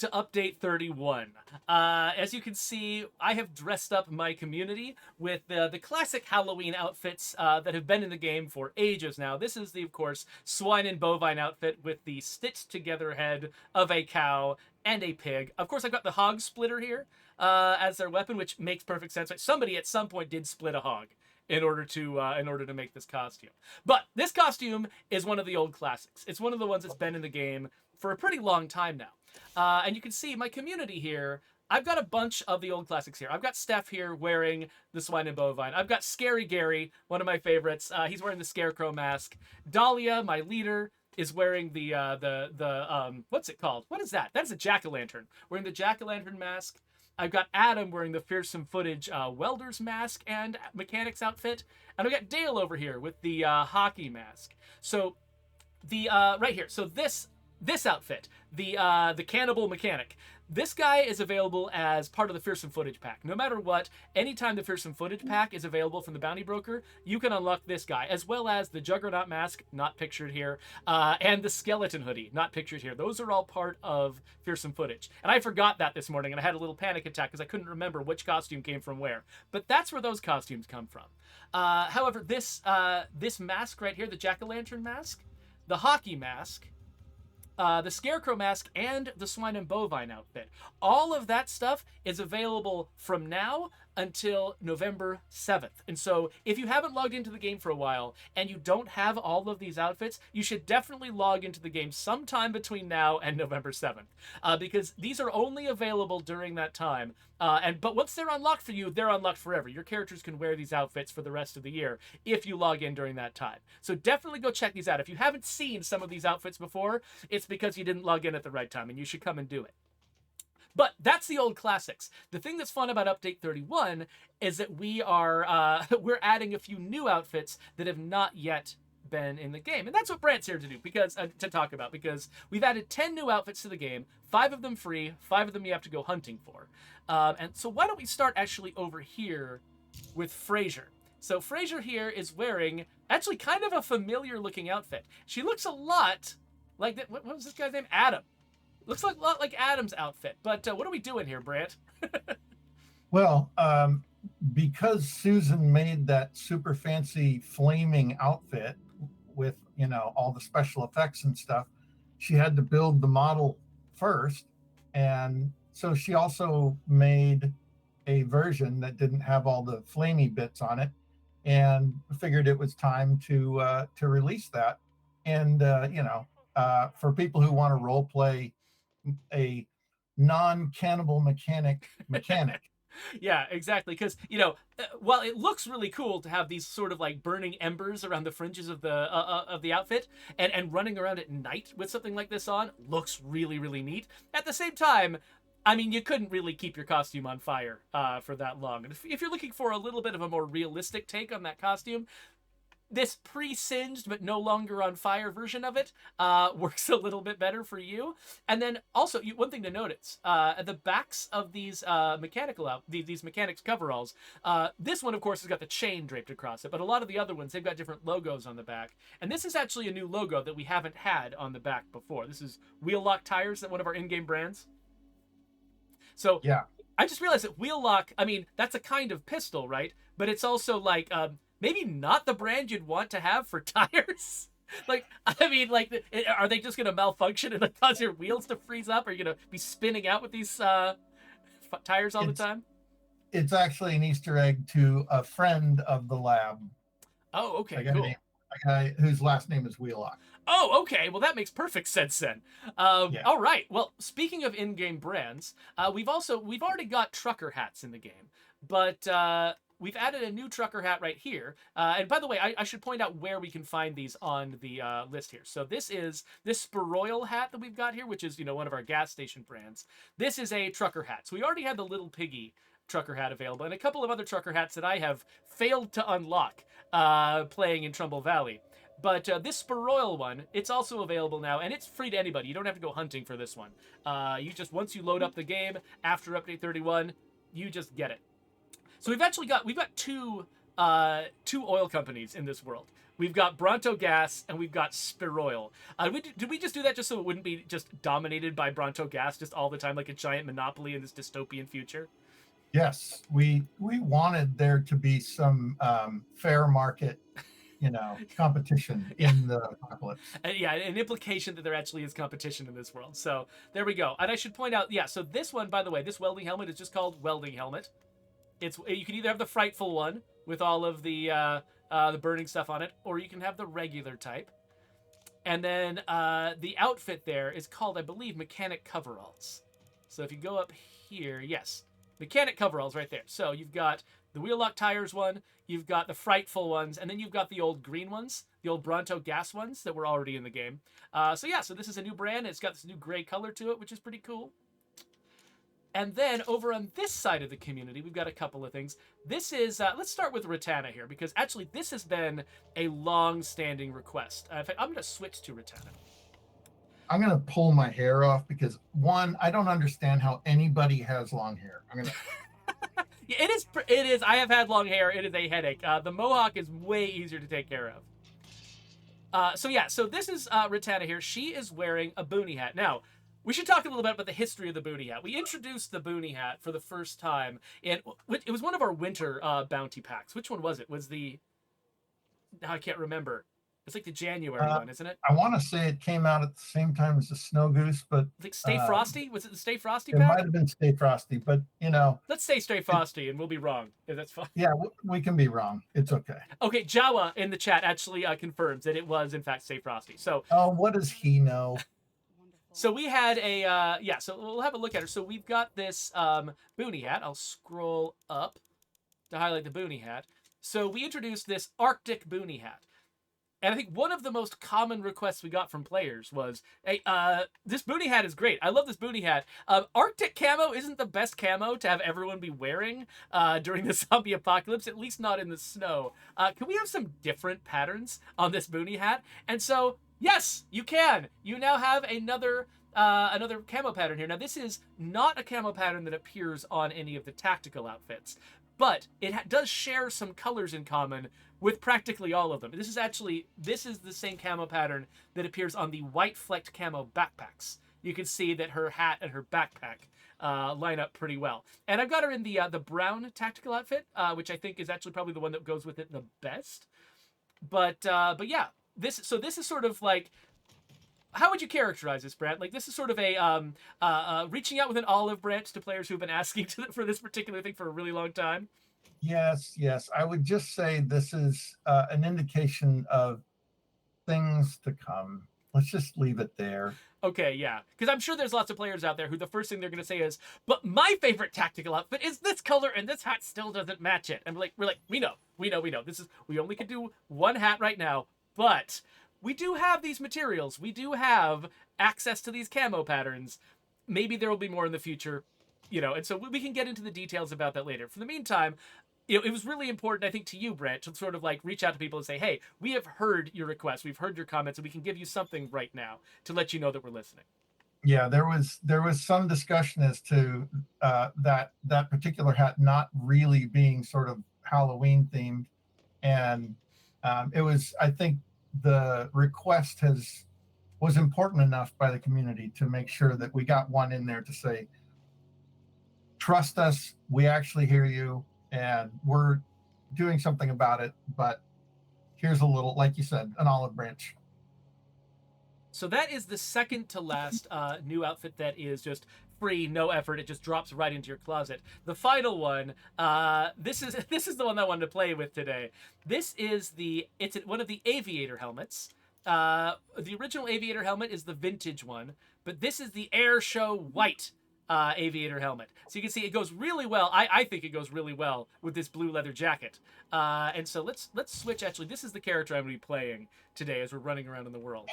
to update 31. As you can see, I have dressed up my community with the classic Halloween outfits that have been in the game for ages now. This is the, of course, swine and bovine outfit with the stitched together head of a cow and a pig. Of course, I've got the hog splitter here as their weapon, which makes perfect sense. Somebody at some point did split a hog in order to make this costume. But this costume is one of the old classics. It's one of the ones that's been in the game for a pretty long time now. And you can see my community here. I've got a bunch of the old classics here. I've got Steph here wearing the swine and bovine. I've got Scary Gary, one of my favorites. He's wearing the scarecrow mask. Dahlia, my leader, is wearing the what's it called? What is that? That's a jack-o'-lantern. Wearing the jack-o'-lantern mask. I've got Adam wearing the fearsome footage welder's mask and mechanic's outfit. And I've got Dale over here with the hockey mask. So the right here. So this outfit, the cannibal mechanic. This guy is available as part of the fearsome footage pack. No matter what, anytime the fearsome footage pack is available from the bounty broker, you can unlock this guy, as well as the juggernaut mask, not pictured here, and the skeleton hoodie, not pictured here. Those are all part of fearsome footage. And I forgot that this morning, and I had a little panic attack because I couldn't remember which costume came from where. But that's where those costumes come from. However, this mask right here, the jack-o'-lantern mask, the hockey mask, the scarecrow mask, and the swine and bovine outfit. All of that stuff is available from now until November 7th. And so if you haven't logged into the game for a while and you don't have all of these outfits, you should definitely log into the game sometime between now and November 7th, because these are only available during that time. But once they're unlocked for you, they're unlocked forever. Your characters can wear these outfits for the rest of the year if you log in during that time. So definitely go check these out. If you haven't seen some of these outfits before, it's because you didn't log in at the right time, and you should come and do it. But that's the old classics. The thing that's fun about Update 31 is that we're adding a few new outfits that have not yet been in the game. And that's what Brant's here to do, because to talk about, because we've added 10 new outfits to the game, 5 of them free, 5 of them you have to go hunting for. And so why don't we start actually over here with Frasier. So Frasier here is wearing actually kind of a familiar looking outfit. She looks a lot like that. What was this guy's name? Adam. Looks like a lot like Adam's outfit. But what are we doing here, Brant? Well, because Susan made that super fancy flaming outfit with, all the special effects and stuff, she had to build the model first. And so she also made a version that didn't have all the flamey bits on it, and figured it was time to release that. And, for people who want to role play a non-cannibal mechanic. Yeah, exactly. Because, while it looks really cool to have these sort of like burning embers around the fringes of the outfit, and running around at night with something like this on looks really, really neat. At the same time, I mean, you couldn't really keep your costume on fire for that long. And if you're looking for a little bit of a more realistic take on that costume, this pre-singed but no longer on fire version of it works a little bit better for you. And then also, one thing to notice, at the backs of these these mechanics coveralls, this one, of course, has got the chain draped across it, but a lot of the other ones, they've got different logos on the back. And this is actually a new logo that we haven't had on the back before. This is Wheel Lock Tires, that one of our in-game brands. So Yeah. I just realized that Wheel Lock, I mean, that's a kind of pistol, right? But it's also like... maybe not the brand you'd want to have for tires. Are they just going to malfunction and cause your wheels to freeze up? Are you going to be spinning out with these tires all the time? It's actually an Easter egg to a friend of the lab. Oh, okay, cool. A guy whose last name is Wheelock. Oh, okay. Well, that makes perfect sense then. Yeah. All right. Well, speaking of in-game brands, we've already got trucker hats in the game, but we've added a new trucker hat right here. And by the way, I should point out where we can find these on the list here. So this is this Sparroil hat that we've got here, which is, one of our gas station brands. This is a trucker hat. So we already had the Little Piggy trucker hat available, and a couple of other trucker hats that I have failed to unlock playing in Trumbull Valley. But this Sparroil one, it's also available now, and it's free to anybody. You don't have to go hunting for this one. Once you load up the game after Update 31, you just get it. So we've got two oil companies in this world. we've got Bronto Gas, and we've got Spiroil. Did we just do that just so it wouldn't be just dominated by Bronto Gas just all the time, like a giant monopoly in this dystopian future? Yes, we wanted there to be some fair market, competition Yeah. in the apocalypse. Yeah, an implication that there actually is competition in this world. So there we go. And I should point out, yeah, so this one, by the way, this welding helmet is just called Welding Helmet. You can either have the frightful one with all of the burning stuff on it, or you can have the regular type. And then the outfit there is called, I believe, Mechanic Coveralls. So if you go up here, yes, Mechanic Coveralls right there. So you've got the wheel lock tires one, you've got the frightful ones, and then you've got the old green ones, the old Bronto Gas ones that were already in the game. So yeah, so this is a new brand. It's got this new gray color to it, which is pretty cool. And then over on this side of the community, we've got a couple of things. This is, let's start with Ratana here, because actually this has been a long-standing request. In fact, I'm going to switch to Ratana. I'm going to pull my hair off because, one, I don't understand how anybody has long hair. Yeah, it is. I have had long hair. It is a headache. The mohawk is way easier to take care of. So this is Ratana here. She is wearing a boonie hat. Now, we should talk a little bit about the history of the boonie hat. We introduced the boonie hat for the first time, and it was one of our winter bounty packs. Which one was it? I can't remember. It's like the January one, isn't it? I want to say it came out at the same time as the Snow Goose, but like Stay Frosty? Was it the Stay Frosty pack? It might have been Stay Frosty, but let's say Stay Frosty, and we'll be wrong. If that's fine. Yeah, we can be wrong. It's okay. Okay, Jawa in the chat actually confirms that it was in fact Stay Frosty. So. Oh, what does he know? So we had so we'll have a look at her. So we've got this boonie hat. I'll scroll up to highlight the boonie hat. So we introduced this Arctic boonie hat. And I think one of the most common requests we got from players was, hey, this boonie hat is great. I love this boonie hat. Arctic camo isn't the best camo to have everyone be wearing during the zombie apocalypse, at least not in the snow. Can we have some different patterns on this boonie hat? And so, yes, you can. You now have another camo pattern here. Now, this is not a camo pattern that appears on any of the tactical outfits, but it does share some colors in common with practically all of them. This is the same camo pattern that appears on the white flecked camo backpacks. You can see that her hat and her backpack line up pretty well. And I've got her in the brown tactical outfit, which I think is actually probably the one that goes with it the best. But yeah, this is sort of like, how would you characterize this, Brant? Like, this is sort of a reaching out with an olive branch to players who've been asking for this particular thing for a really long time. Yes. I would just say this is an indication of things to come. Let's just leave it there. Okay, yeah. Because I'm sure there's lots of players out there who the first thing they're going to say is, but my favorite tactical outfit is this color and this hat still doesn't match it. And we're like, we know. We only can do one hat right now, but we do have these materials. We do have access to these camo patterns. Maybe there will be more in the future, and so we can get into the details about that later. For the meantime, it was really important, I think, to you, Brant, to sort of like reach out to people and say, hey, we have heard your requests, we've heard your comments, and we can give you something right now to let you know that we're listening. Yeah, there was some discussion as to that particular hat not really being sort of Halloween themed, and it was, I think, the request was important enough by the community to make sure that we got one in there to say, trust us, we actually hear you, and we're doing something about it, but here's a little, like you said, an olive branch. So that is the second to last new outfit that is just free, no effort. It just drops right into your closet. The final one, this is the one I wanted to play with today. It's one of the aviator helmets. The original aviator helmet is the vintage one, but this is the Air Show White aviator helmet. So you can see it goes really well. I think it goes really well with this blue leather jacket. And so let's switch. Actually, this is the character I'm going to be playing today as we're running around in the world.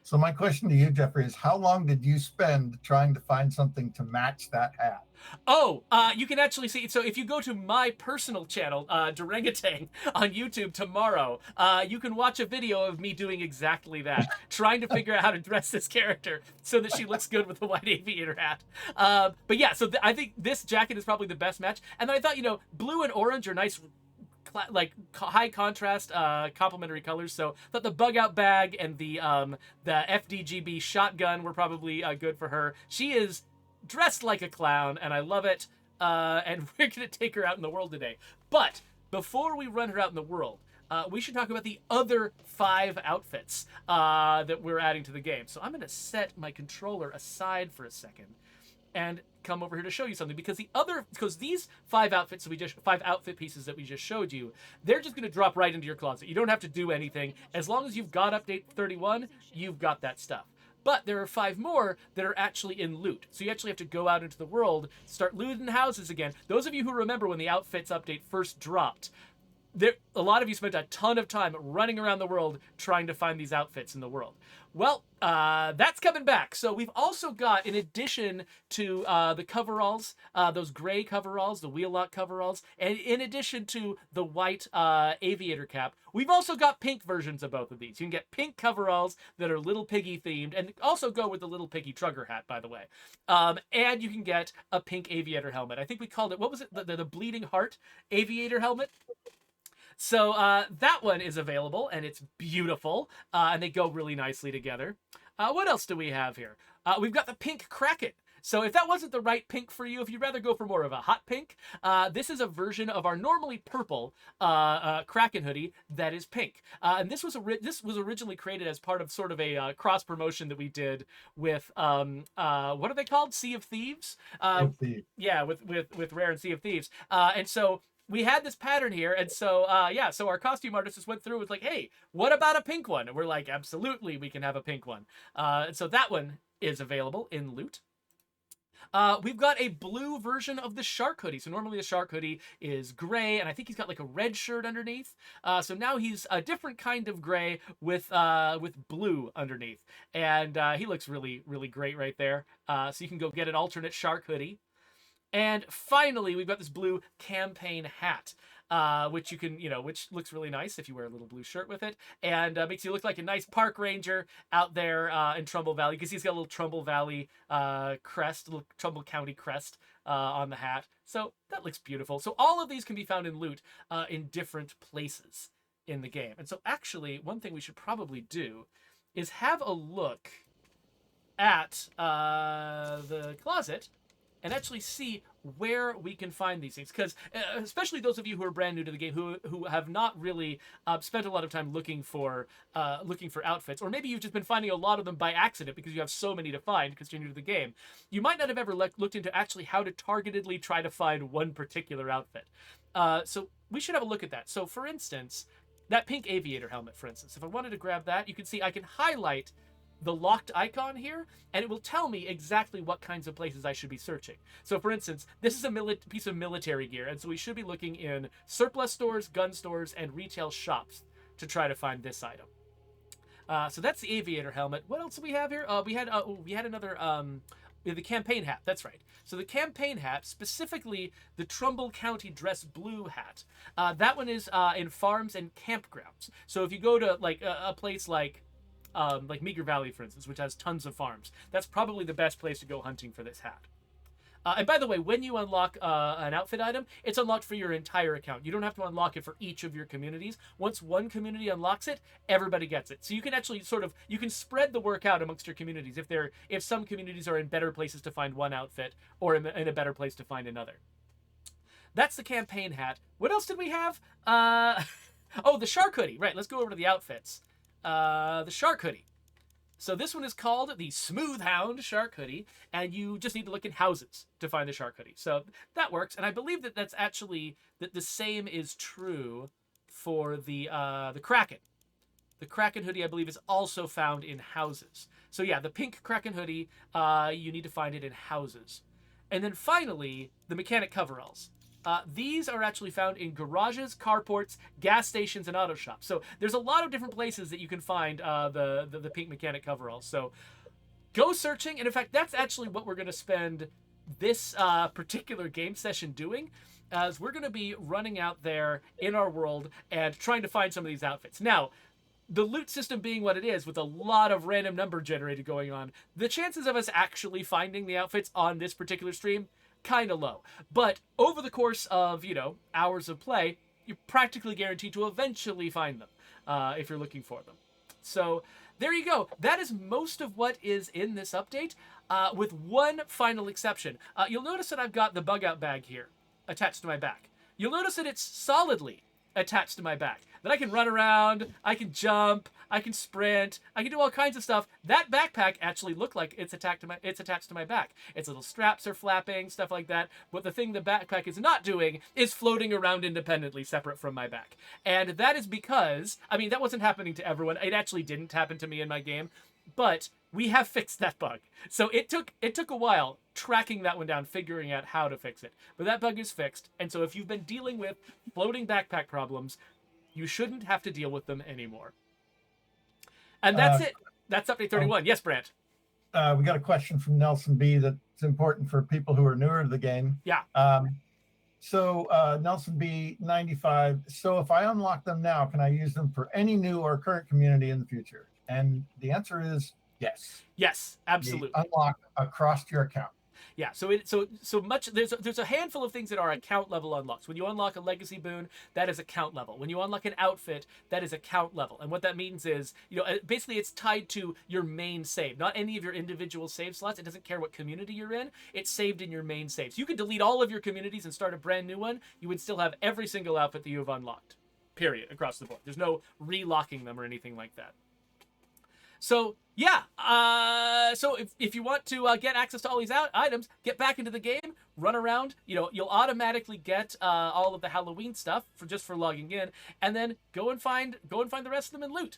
So my question to you, Geoffrey, is how long did you spend trying to find something to match that hat? Oh, you can actually see. So if you go to my personal channel, Durangatang, on YouTube tomorrow, you can watch a video of me doing exactly that, trying to figure out how to dress this character so that she looks good with the white aviator hat. But yeah, so I think this jacket is probably the best match. And then I thought, blue and orange are nice high contrast complementary colors. So thought the bug out bag and the FDGB shotgun were probably good for her. She is dressed like a clown, and I love it. And we're gonna take her out in the world today. But before we run her out in the world, we should talk about the other 5 outfits that we're adding to the game. So I'm going to set my controller aside for a second and come over here to show you something, because these 5 outfits that 5 outfit pieces that we just showed you, they're just going to drop right into your closet. You don't have to do anything. As long as you've got update 31, you've got that stuff. But there are 5 more that are actually in loot. So you actually have to go out into the world, start looting houses again. Those of you who remember when the outfits update first dropped, a lot of you spent a ton of time running around the world trying to find these outfits in the world. Well, that's coming back. So we've also got, in addition to the coveralls, those gray coveralls, the wheel lock coveralls, and in addition to the white aviator cap, we've also got pink versions of both of these. You can get pink coveralls that are Little Piggy themed, and also go with the Little Piggy Trugger hat, by the way. And you can get a pink aviator helmet. I think we called it, what was it? The Bleeding Heart aviator helmet. So that one is available, and it's beautiful, and they go really nicely together. What else do we have here? We've got the pink Kraken. So if that wasn't the right pink for you, if you'd rather go for more of a hot pink, this is a version of our normally purple Kraken hoodie that is pink. And this was originally created as part of sort of a cross promotion that we did with what are they called? Sea of Thieves. Yeah, with Rare and Sea of Thieves. And so we had this pattern here, and so so our costume artist just went through and was like, hey, what about a pink one? And we're like, absolutely, we can have a pink one. And so that one is available in loot. We've got a blue version of the shark hoodie. So normally the shark hoodie is gray, and I think he's got like a red shirt underneath. So now he's a different kind of gray with blue underneath, and he looks really, really great right there. So you can go get an alternate shark hoodie. And finally, we've got this blue campaign hat, which you can, which looks really nice if you wear a little blue shirt with it, and makes you look like a nice park ranger out there in Trumbull Valley, because he's got a little Trumbull Valley crest, a little Trumbull County crest on the hat. So that looks beautiful. So all of these can be found in loot in different places in the game. And so actually, one thing we should probably do is have a look at the closet and actually see where we can find these things, because especially those of you who are brand new to the game, who have not really spent a lot of time looking for outfits, or maybe you've just been finding a lot of them by accident because you have so many to find because you're new to the game, you might not have ever looked into actually how to targetedly try to find one particular outfit. So we should have a look at that. So for instance, that pink aviator helmet, for instance, if I wanted to grab that, you can see I can highlight the locked icon here, and it will tell me exactly what kinds of places I should be searching. So for instance, this is a piece of military gear, and so we should be looking in surplus stores, gun stores, and retail shops to try to find this item. So that's the aviator helmet. What else do we have here? We had another the campaign hat. That's right. So the campaign hat, specifically the Trumbull County Dress Blue hat, that one is in farms and campgrounds. So if you go to like a place like Meager Valley, for instance, which has tons of farms, that's probably the best place to go hunting for this hat. And by the way, when you unlock an outfit item, it's unlocked for your entire account. You don't have to unlock it for each of your communities. Once one community unlocks it, everybody gets it. So you can actually you can spread the work out amongst your communities if some communities are in better places to find one outfit, or in a better place to find another. That's the campaign hat. What else did we have? The shark hoodie. Right, let's go over to the outfits. The shark hoodie. So this one is called the Smooth Hound Shark Hoodie, and you just need to look in houses to find the shark hoodie. So that works, and I believe that's actually that the same is true for the Kraken. The Kraken hoodie, I believe, is also found in houses. So yeah, the pink Kraken hoodie, you need to find it in houses. And then finally, the mechanic coveralls. These are actually found in garages, carports, gas stations, and auto shops. So there's a lot of different places that you can find the pink mechanic coveralls. So go searching. And in fact, that's actually what we're going to spend this particular game session doing, as we're going to be running out there in our world and trying to find some of these outfits. Now, the loot system being what it is, with a lot of random number generated going on, the chances of us actually finding the outfits on this particular stream, kind of low. But over the course of, hours of play, you're practically guaranteed to eventually find them if you're looking for them. So there you go. That is most of what is in this update, with one final exception. You'll notice that I've got the bug out bag here attached to my back. You'll notice that it's solidly attached to my back. That I can run around, I can jump, I can sprint, I can do all kinds of stuff. That backpack actually looked like it's attached to my back. Its little straps are flapping, stuff like that. But the thing the backpack is not doing is floating around independently, separate from my back. And that is because, I mean, that wasn't happening to everyone. It actually didn't happen to me in my game, but we have fixed that bug. So it took a while tracking that one down, figuring out how to fix it. But that bug is fixed, and so if you've been dealing with floating backpack problems, you shouldn't have to deal with them anymore. And that's it. That's update 31. Yes, Brant. We got a question from Nelson B that's important for people who are newer to the game. Yeah. So Nelson B 95. So if I unlock them now, can I use them for any new or current community in the future? And the answer is yes. Yes, absolutely. They unlock across your account. Yeah, so there's a handful of things that are account level unlocks. When you unlock a legacy boon, that is account level. When you unlock an outfit, that is account level. And what that means is, basically it's tied to your main save, not any of your individual save slots. It doesn't care what community you're in. It's saved in your main saves. You could delete all of your communities and start a brand new one. You would still have every single outfit that you have unlocked, period, across the board. There's no relocking them or anything like that. So yeah, so if you want to get access to all these items, get back into the game, run around. You'll automatically get all of the Halloween stuff for logging in, and then go and find the rest of them and loot.